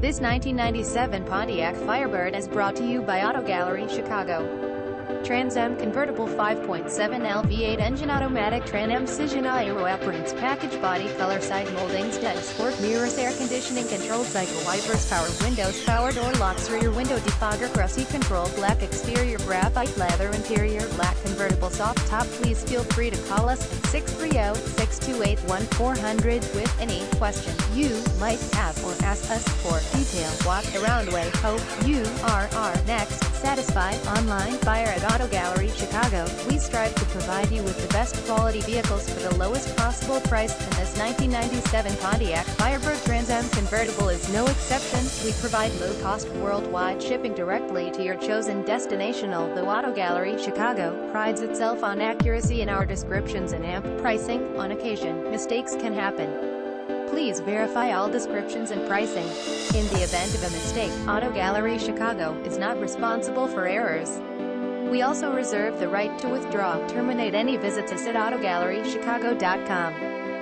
This 1997 Pontiac Firebird is brought to you by Auto Gallery Chicago. Trans Am Convertible 5.7L V8 engine automatic Trans Am Cision aero appearance package body color side moldings dead sport mirrors air conditioning controlled cycle wipers power windows power door locks rear window defogger crossy control black exterior graphite leather interior black convertible soft top. Please feel free to call us at 630-628-1400 with any question you might have or ask us for detailed walk around way. Hope you are our next satisfied online buyer at Auto Gallery Chicago. We strive to provide you with the best quality vehicles for the lowest possible price, and this 1997 Pontiac Firebird Trans Am Convertible is no exception. We provide low-cost worldwide shipping directly to your chosen destination. Although Auto Gallery Chicago prides itself on accuracy in our descriptions and amp pricing, on occasion, mistakes can happen. Please verify all descriptions and pricing. In the event of a mistake, Auto Gallery Chicago is not responsible for errors. We also reserve the right to withdraw, terminate any visits at ADDISON.